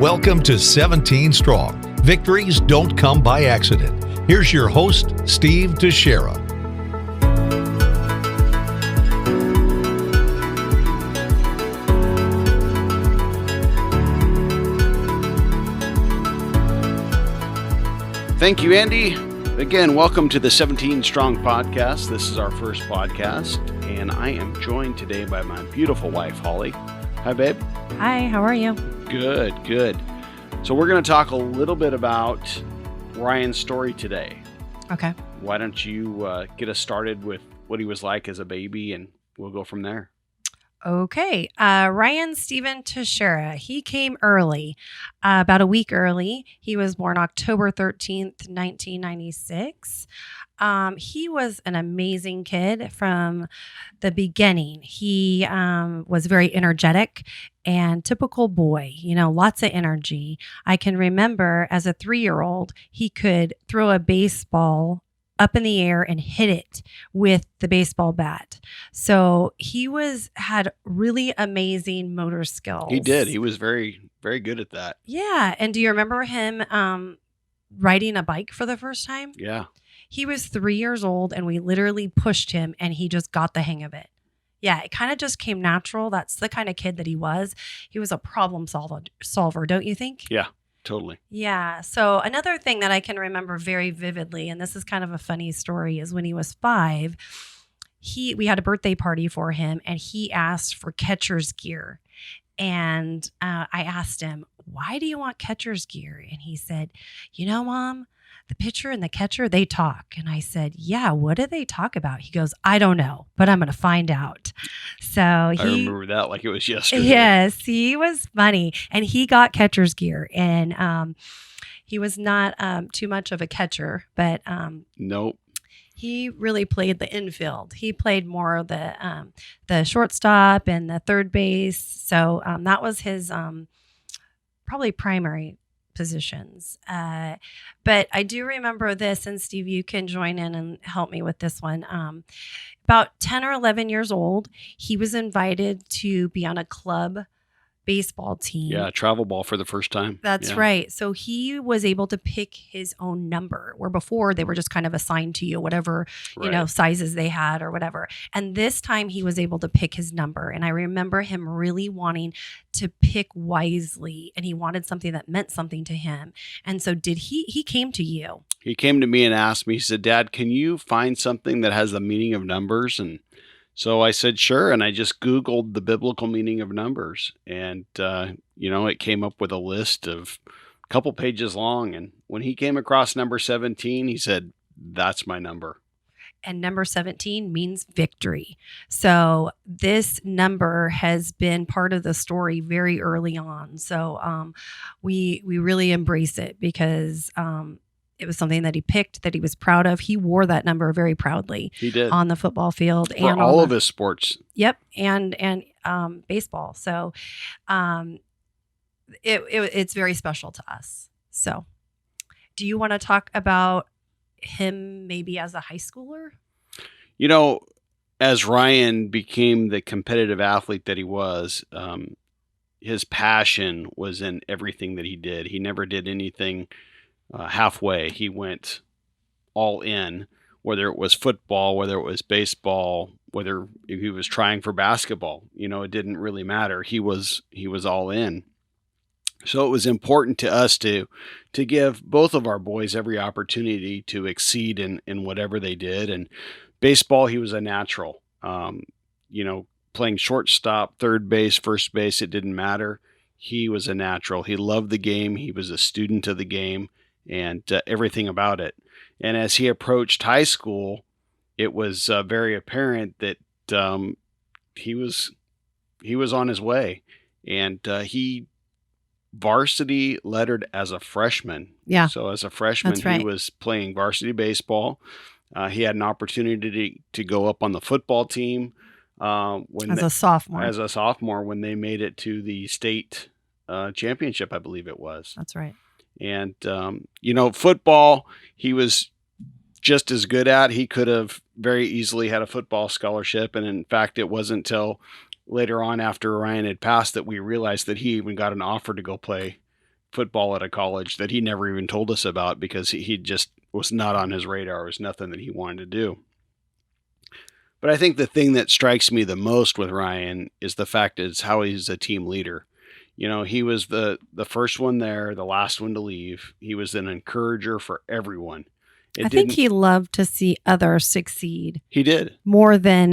Welcome to 17 Strong. Victories don't come by accident. Here's your host, Steve Teixeira. Thank you, Andy. Again, welcome to the 17 Strong podcast. This is our first podcast, and I am joined today by my beautiful wife, Holly. Hi, babe. Hi, how are you? Good. So we're going to talk a little bit about Ryan's story today. Okay. Why don't you get us started with what he was like as a baby, and we'll go from there. Okay. Ryan Stephen Teixeira, he came early, about a week early. He was born October 13th, 1996. He was an amazing kid from the beginning. He was very energetic and typical boy, lots of energy. I can remember as a 3-year-old, he could throw a baseball up in the air and hit it with the baseball bat. So he had really amazing motor skills. He did. He was very, very good at that. Yeah. And do you remember him riding a bike for the first time? Yeah. He was 3 years old and we literally pushed him and he just got the hang of it. Yeah, it kind of just came natural. That's the kind of kid that he was. He was a problem solver, don't you think? Yeah. Totally. Yeah. So another thing that I can remember very vividly, and this is kind of a funny story, is when he was 5, we had a birthday party for him and he asked for catcher's gear. And I asked him, why do you want catcher's gear? And he said, Mom, the pitcher and the catcher, they talk. And I said, yeah, what do they talk about? He goes, I don't know, but I'm going to find out. So I remember that like it was yesterday. Yes, he was funny. And he got catcher's gear. And he was not too much of a catcher, but nope. He really played the infield. He played more of the shortstop and the third base. So that was his probably primary positions. But I do remember this, and Steve, you can join in and help me with this one. About 10 or 11 years old, he was invited to be on a club baseball team. Yeah, travel ball for the first time. That's right. So he was able to pick his own number, where before they were just kind of assigned to you, whatever, sizes they had or whatever. And this time he was able to pick his number. And I remember him really wanting to pick wisely, and he wanted something that meant something to him. And so he came to you. He came to me and asked me, he said, Dad, can you find something that has the meaning of numbers? And so I said, sure. And I just Googled the biblical meaning of numbers. And, it came up with a list of a couple pages long. And when he came across number 17, he said, that's my number. And number 17 means victory. So this number has been part of the story very early on. So we really embrace it because it was something that he picked, that he was proud of. He wore that number very proudly. He did. On the football field. For all of his sports. Yep. And baseball. So it's very special to us. So do you want to talk about him maybe as a high schooler? As Ryan became the competitive athlete that he was, his passion was in everything that he did. He never did anything halfway. He went all in, whether it was football, whether it was baseball, whether he was trying for basketball. It didn't really matter. He was all in. So it was important to us to give both of our boys every opportunity to exceed in whatever they did. And baseball, he was a natural. Playing shortstop, third base, first base, it didn't matter. He was a natural. He loved the game. He was a student of the game and everything about it. And as he approached high school, it was very apparent that he was on his way. And he varsity lettered as a freshman. Yeah. So as a freshman, That's right. He was playing varsity baseball. He had an opportunity to go up on the football team as a sophomore. When they made it to the state championship, I believe it was. That's right. And football, he was just as good at. He could have very easily had a football scholarship, and in fact, it wasn't until later on after Ryan had passed that we realized that he even got an offer to go play football at a college that he never even told us about because he just was not on his radar. It was nothing that he wanted to do. But I think the thing that strikes me the most with Ryan is the fact is how he's a team leader. He was the first one there, the last one to leave. He was an encourager for everyone. I think he loved to see others succeed. He did. More than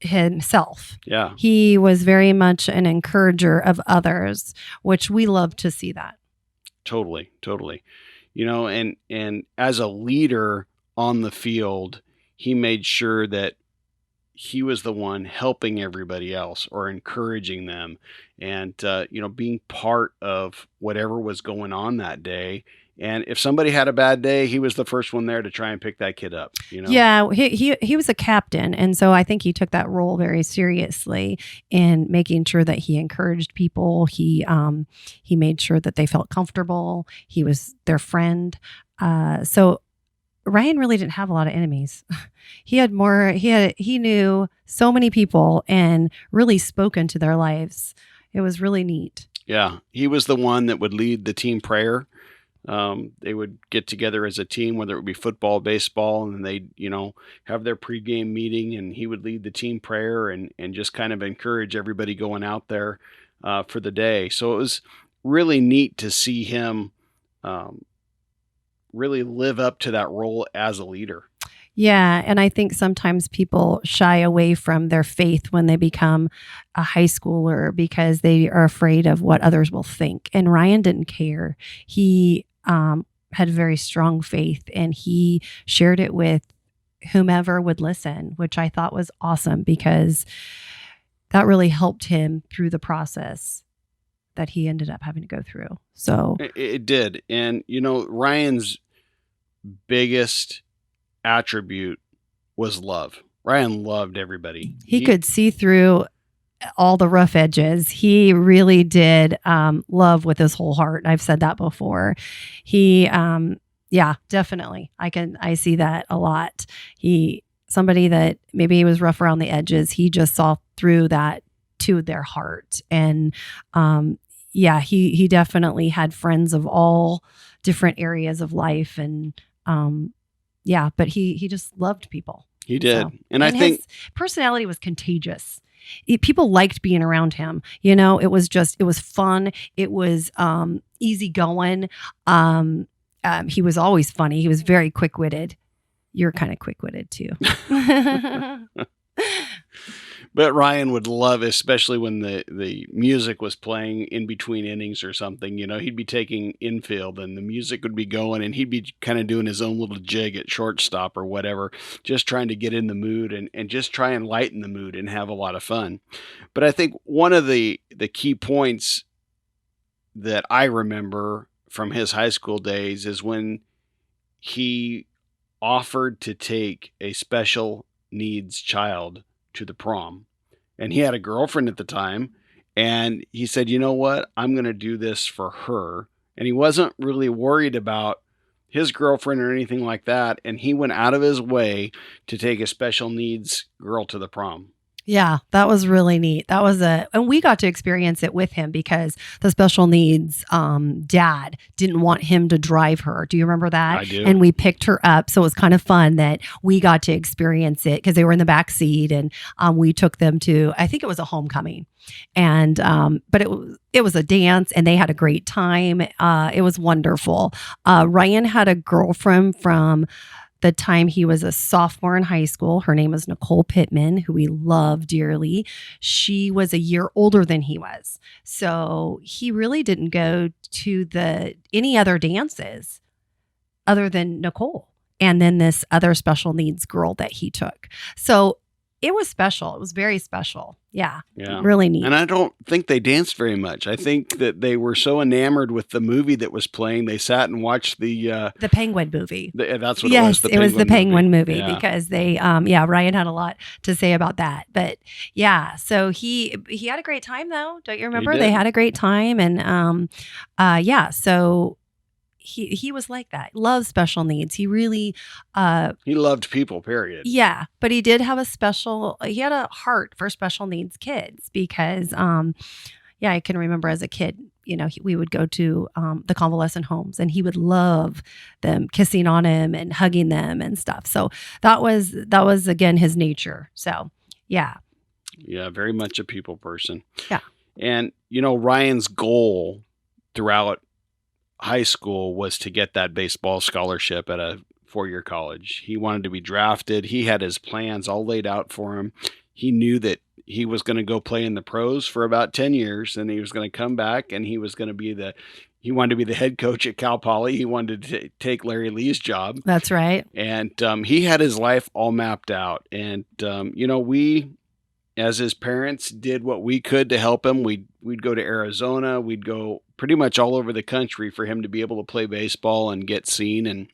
himself. Yeah. He was very much an encourager of others, which we love to see that. Totally. And as a leader on the field, he made sure that he was the one helping everybody else or encouraging them and, being part of whatever was going on that day. And if somebody had a bad day, he was the first one there to try and pick that kid up. Yeah, he was a captain. And so I think he took that role very seriously in making sure that he encouraged people. He made sure that they felt comfortable. He was their friend. So Ryan really didn't have a lot of enemies. He knew so many people and really spoke into their lives. It was really neat. Yeah. He was the one that would lead the team prayer. They would get together as a team, whether it would be football, baseball, and they'd, have their pregame meeting, and he would lead the team prayer and just kind of encourage everybody going out there for the day. So it was really neat to see him really live up to that role as a leader. Yeah, and I think sometimes people shy away from their faith when they become a high schooler because they are afraid of what others will think. And Ryan didn't care. He had very strong faith, and he shared it with whomever would listen, which I thought was awesome because that really helped him through the process that he ended up having to go through. So it did. And, Ryan's biggest attribute was love. Ryan loved everybody. He could see through all the rough edges. He really did love with his whole heart. I've said that before. He, definitely. I see that a lot. Somebody that maybe he was rough around the edges. He just saw through that to their heart. And he definitely had friends of all different areas of life. And but he just loved people. He did. So, and I think his personality was contagious. People liked being around him. It was fun. It was easygoing. He was always funny. He was very quick-witted. You're kind of quick-witted too. But Ryan would love, especially when the music was playing in between innings or something, he'd be taking infield and the music would be going and he'd be kind of doing his own little jig at shortstop or whatever, just trying to get in the mood and just try and lighten the mood and have a lot of fun. But I think one of the key points that I remember from his high school days is when he offered to take a special needs child to the prom. And he had a girlfriend at the time. And he said, you know what? I'm going to do this for her. And he wasn't really worried about his girlfriend or anything like that. And he went out of his way to take a special needs girl to the prom. Yeah, that was really neat. And we got to experience it with him because the special needs dad didn't want him to drive her. Do you remember that? I do. And we picked her up. So it was kind of fun that we got to experience it because they were in the back seat and we took them to, I think it was a homecoming. And, but it was a dance and they had a great time. It was wonderful. Ryan had a girlfriend from the time he was a sophomore in high school. Her name was Nicole Pittman, who we love dearly. She was a year older than he was. So he really didn't go to any other dances other than Nicole. And then this other special needs girl that he took. So it was special. It was very special. Yeah. Really neat. And I don't think they danced very much. I think that they were so enamored with the movie that was playing, they sat and watched the Penguin movie. That's what it was. Yes, it was the Penguin movie yeah. Because they, Ryan had a lot to say about that. But yeah, so he had a great time though. Don't you remember? They had a great time, and so. He was like that. Loved special needs. He really he loved people, period. Yeah, but he did have he had a heart for special needs kids because I can remember as a kid we would go to the convalescent homes, and he would love them kissing on him and hugging them and stuff. So that was again his nature. So yeah. Yeah, very much a people person. Yeah. And Ryan's goal throughout high school was to get that baseball scholarship at a 4-year college. He wanted to be drafted. He had his plans all laid out for him. He knew that he was going to go play in the pros for about 10 years, and he was going to come back, and he was going to be he wanted to be the head coach at Cal Poly. He wanted to take Larry Lee's job. That's right. And he had his life all mapped out. And, we, as his parents, did what we could to help him. We'd go to Arizona. We'd go pretty much all over the country for him to be able to play baseball and get seen. And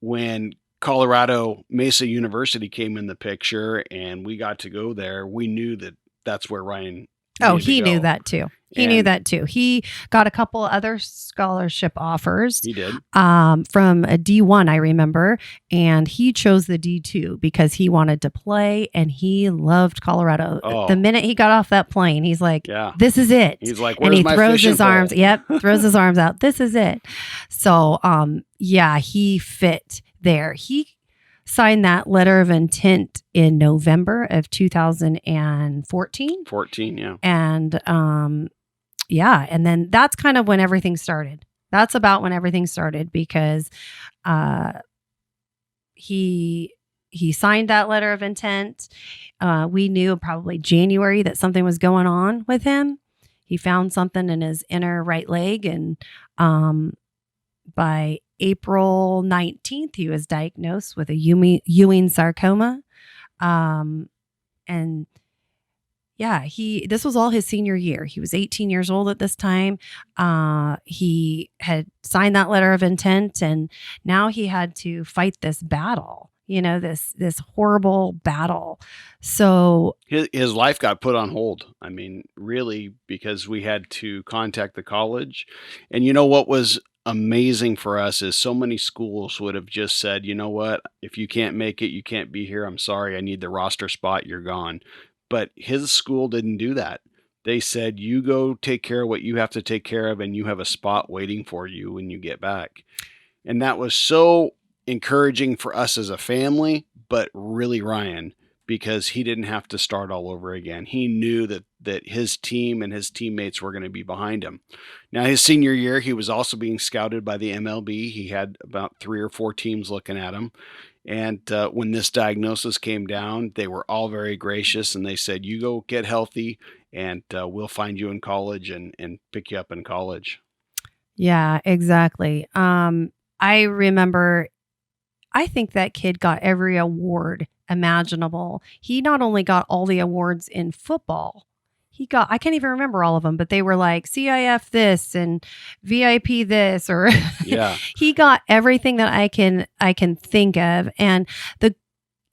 when Colorado Mesa University came in the picture and we got to go there, we knew that that's where Ryan he knew that too. He got a couple other scholarship offers. He did. From a D1, I remember, and he chose the D2 because he wanted to play and he loved Colorado. Oh. The minute he got off that plane, he's like, yeah. This is it. He's like, and he throws his arms. Pole? Yep. Throws his arms out. This is it. So, he fit there. He signed that letter of intent in November of 2014. 14, yeah. And, and then that's kind of when everything started. That's about when everything started because he signed that letter of intent. We knew probably January that something was going on with him. He found something in his inner right leg, and by April 19th, he was diagnosed with a Ewing sarcoma. This was all his senior year. He was 18 years old at this time. He had signed that letter of intent, and now he had to fight this battle, this horrible battle. So his life got put on hold. I mean, really, because we had to contact the college. And what was amazing for us is so many schools would have just said, you know what, if you can't make it, you can't be here. I'm sorry. I need the roster spot. You're gone. But his school didn't do that. They said, you go take care of what you have to take care of, and you have a spot waiting for you when you get back. And that was so encouraging for us as a family, but really Ryan, because he didn't have to start all over again. He knew that his team and his teammates were going to be behind him. Now, his senior year, he was also being scouted by the MLB. He had about 3 or 4 teams looking at him. And when this diagnosis came down, they were all very gracious, and they said, you go get healthy, and we'll find you in college and pick you up in college. Yeah, exactly. I remember, I think that kid got every award imaginable. He not only got all the awards in football, I can't even remember all of them, but they were like CIF this and VIP this, or yeah. He got everything that I can think of. And the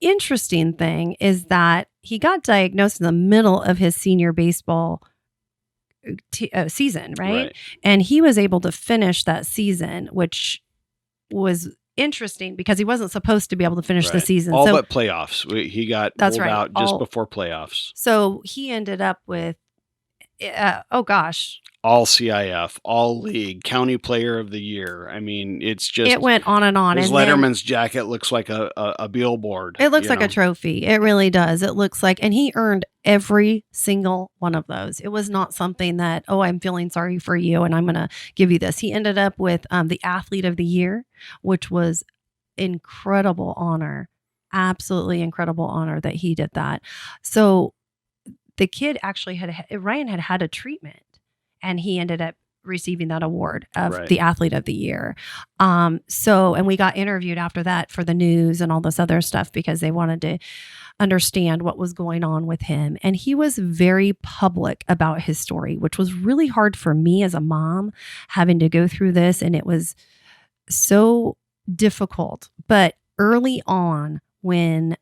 interesting thing is that he got diagnosed in the middle of his senior baseball season, right? And he was able to finish that season, which was interesting because he wasn't supposed to be able to finish the season. All but playoffs. He got pulled out just before playoffs. So he ended up with, all CIF, all league, county player of the year. I mean, it went on and on. His Letterman's jacket looks like a billboard. It looks like a trophy. It really does. It looks like, and he earned every single one of those. It was not something that, I'm feeling sorry for you and I'm going to give you this. He ended up with the athlete of the year, which was incredible honor, absolutely incredible honor that he did that. So the kid actually Ryan had a treatment, and he ended up receiving that award of the athlete of the year. And we got interviewed after that for the news and all this other stuff because they wanted to understand what was going on with him. And he was very public about his story, which was really hard for me as a mom having to go through this. And it was so difficult. But early on, when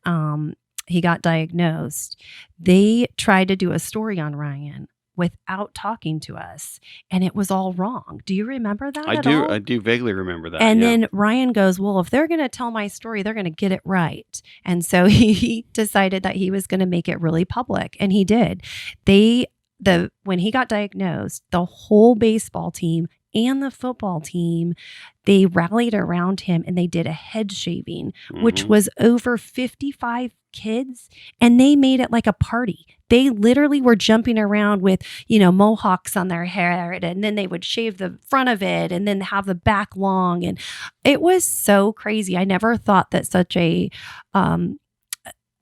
he got diagnosed, they tried to do a story on Ryan without talking to us, and it was all wrong. Do you remember that? I do vaguely remember that. And then Ryan goes, well, if they're going to tell my story, they're going to get it right. And so he decided that he was going to make it really public, and he did. They when he got diagnosed, the whole baseball team and the football team, they rallied around him and they did a head shaving, which was over 55 kids, and they made it like a party. They literally were jumping around with, mohawks on their hair, and then they would shave the front of it and then have the back long. And it was so crazy. I never thought that such a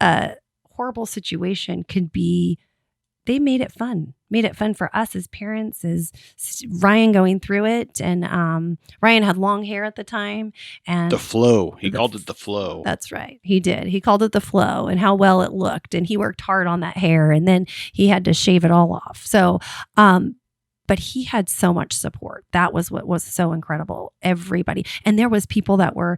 horrible situation could be. They made it fun for us as parents, as Ryan going through it. And Ryan had long hair at the time. And the flow. He called it the flow. That's right. He did. He called it the flow, and how well it looked. And he worked hard on that hair, and then he had to shave it all off. So, but he had so much support. That was what was so incredible. Everybody. And there was people that were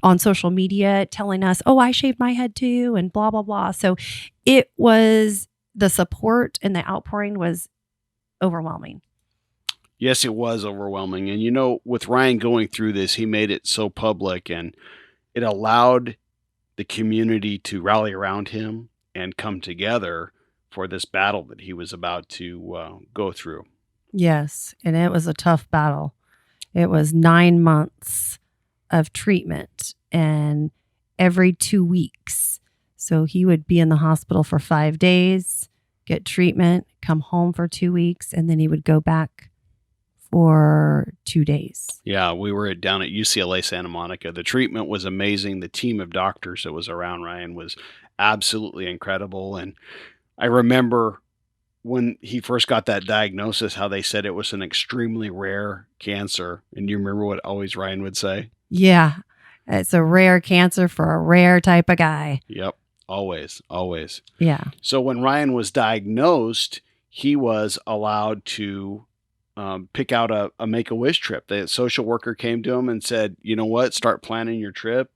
on social media telling us, oh, I shaved my head too, and blah, blah, blah. So it was, the support and the outpouring was overwhelming. Yes, it was overwhelming. And, with Ryan going through this, he made it so public, and it allowed the community to rally around him and come together for this battle that he was about to go through. Yes. And it was a tough battle. It was 9 months of treatment, and every 2 weeks. So he would be in the hospital for 5 days, get treatment, come home for 2 weeks, and then he would go back for 2 days. Yeah, we were down at UCLA Santa Monica. The treatment was amazing. The team of doctors that was around Ryan was absolutely incredible. And I remember when he first got that diagnosis, how they said it was an extremely rare cancer. And you remember what always Ryan would say? Yeah, it's a rare cancer for a rare type of guy. Yep. Always. Yeah. So when Ryan was diagnosed, he was allowed to pick out a Make-A-Wish trip. The social worker came to him and said, you know what, start planning your trip.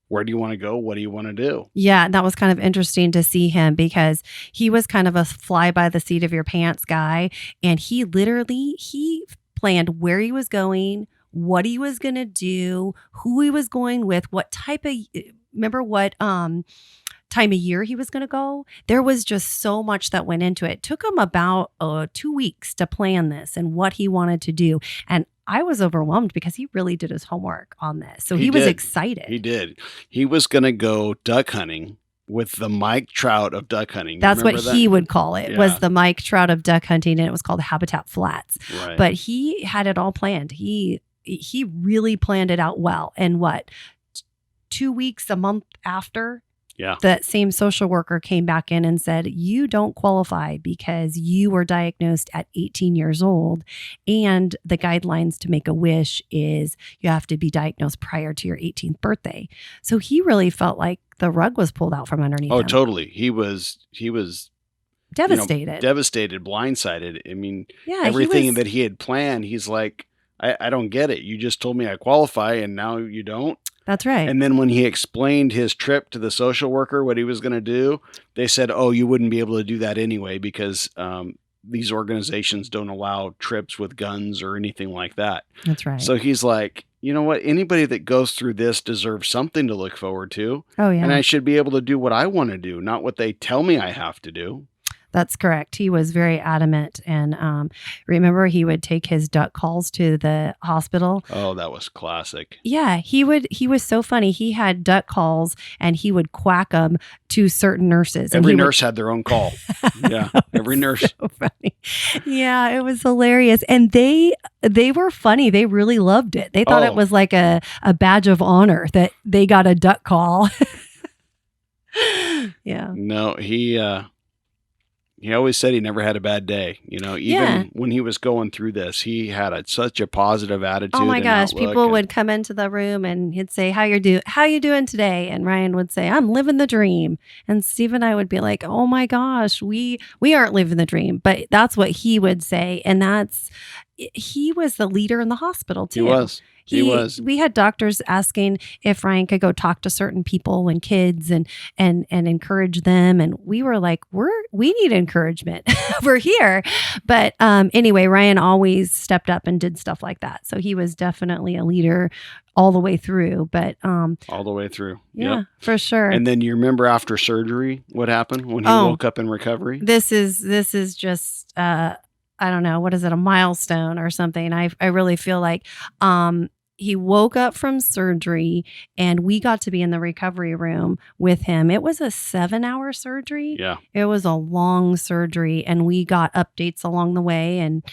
Where do you want to go? What do you want to do? Yeah, that was kind of interesting to see him, because he was kind of a fly by the seat of your pants guy. And he planned where he was going, what he was going to do, who he was going with, what time of year he was going to go. There was just so much that went into it. It took him about 2 weeks to plan this and what he wanted to do. And I was overwhelmed because he really did his homework on this. So he was excited. He did. He was going to go duck hunting with the Mike Trout of duck hunting. That's what he would call it, was the Mike Trout of duck hunting, and it was called Habitat Flats. Right. But he had it all planned. He really planned it out well. And 2 weeks, a month after, that same social worker came back in and said, you don't qualify because you were diagnosed at 18 years old. And the guidelines to make a wish is you have to be diagnosed prior to your 18th birthday. So he really felt like the rug was pulled out from underneath him. Oh, totally. He was devastated. Devastated, blindsided. I mean, everything that he had planned, he's like, I don't get it. You just told me I qualify and now you don't. That's right. And then when he explained his trip to the social worker, what he was going to do, they said, oh, you wouldn't be able to do that anyway because these organizations don't allow trips with guns or anything like that. That's right. So he's like, you know what? Anybody that goes through this deserves something to look forward to. Oh, yeah. And I should be able to do what I want to do, not what they tell me I have to do. That's correct. He was very adamant. And remember, he would take his duck calls to the hospital. Oh, that was classic. Yeah, he was so funny. He had duck calls and he would quack them to certain nurses. Every nurse had their own call. Yeah, every nurse. So funny. Yeah, it was hilarious. And they were funny. They really loved it. They thought it was like a badge of honor that they got a duck call. Yeah. No, he always said he never had a bad day. Even when he was going through this, he had such a positive attitude. Oh my gosh, people would come into the room and he'd say, "How you doing today?" And Ryan would say, "I'm living the dream." And Steve and I would be like, "Oh my gosh, we aren't living the dream." But that's what he would say, and he was the leader in the hospital too. He was. He was. We had doctors asking if Ryan could go talk to certain people and kids and encourage them. And we were like, we need encouragement. We're here. But anyway, Ryan always stepped up and did stuff like that. So he was definitely a leader all the way through. But all the way through. Yeah, yep. for sure. And then you remember after surgery, what happened when he woke up in recovery? This is just I don't know, what is it, a milestone or something. I really feel like he woke up from surgery and we got to be in the recovery room with him. It was a 7-hour surgery. Yeah. It was a long surgery and we got updates along the way. And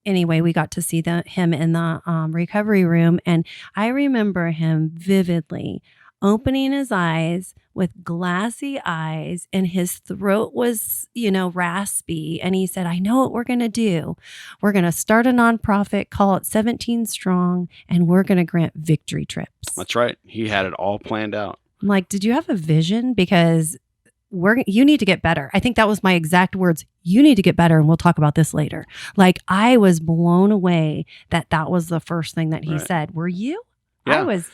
anyway, we got to see him in the recovery room. And I remember him vividly opening his eyes with glassy eyes and his throat was, raspy. And he said, I know what we're going to do. We're going to start a nonprofit, call it 17 Strong, and we're going to grant victory trips. That's right. He had it all planned out. I'm like, did you have a vision? Because you need to get better. I think that was my exact words. You need to get better. And we'll talk about this later. Like I was blown away that was the first thing that he said. Were you? Yeah. I was.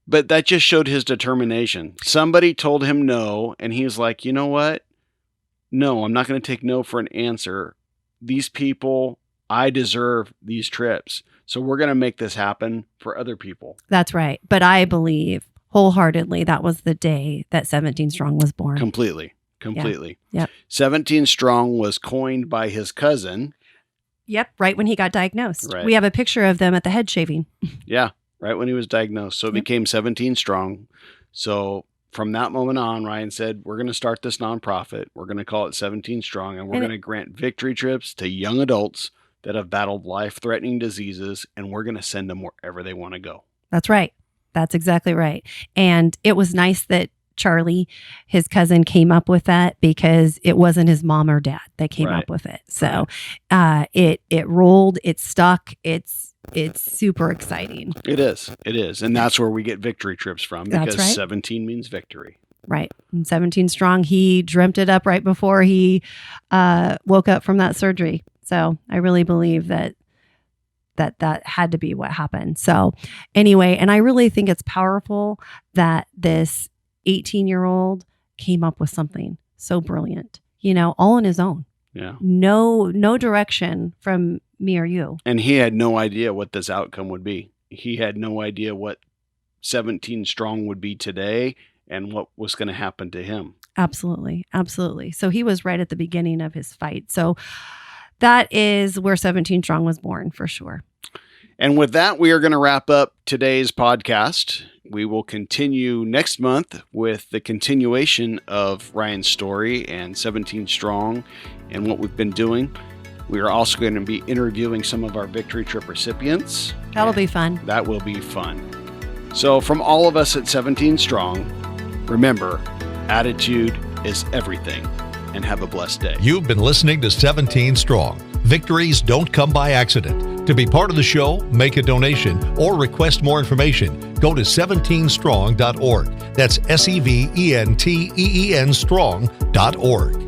But that just showed his determination. Somebody told him no, and he was like, you know what? No, I'm not going to take no for an answer. These people, I deserve these trips. So we're going to make this happen for other people. That's right. But I believe wholeheartedly that was the day that 17 Strong was born. Completely. Yep. 17 Strong was coined by his cousin. Yep. Right when he got diagnosed. Right. We have a picture of them at the head shaving. Yeah. Right when he was diagnosed. So it became 17 Strong. So from that moment on, Ryan said, we're going to start this nonprofit. We're going to call it 17 Strong. And we're going to grant victory trips to young adults that have battled life-threatening diseases. And we're going to send them wherever they want to go. That's right. That's exactly right. And it was nice that Charlie, his cousin, came up with that because it wasn't his mom or dad that came up with it. So it rolled, it stuck, it's super exciting. It is. And that's where we get victory trips from because 17 means victory. Right. And 17 Strong, he dreamt it up right before he woke up from that surgery. So I really believe that had to be what happened. So anyway, and I really think it's powerful that this 18-year-old came up with something so brilliant, all on his own. Yeah. No direction from me or you. And he had no idea what this outcome would be. He had no idea what 17 Strong would be today and what was going to happen to him. Absolutely. Absolutely. So he was right at the beginning of his fight. So that is where 17 Strong was born for sure. And with that, we are going to wrap up today's podcast. We will continue next month with the continuation of Ryan's story and 17 Strong and what we've been doing. We are also going to be interviewing some of our Victory Trip recipients. That'll be fun. That will be fun. So from all of us at 17 Strong, remember, attitude is everything, and have a blessed day. You've been listening to 17 Strong. Victories don't come by accident. To be part of the show, make a donation, or request more information, go to 17strong.org. That's SEVENTEEN strong.org.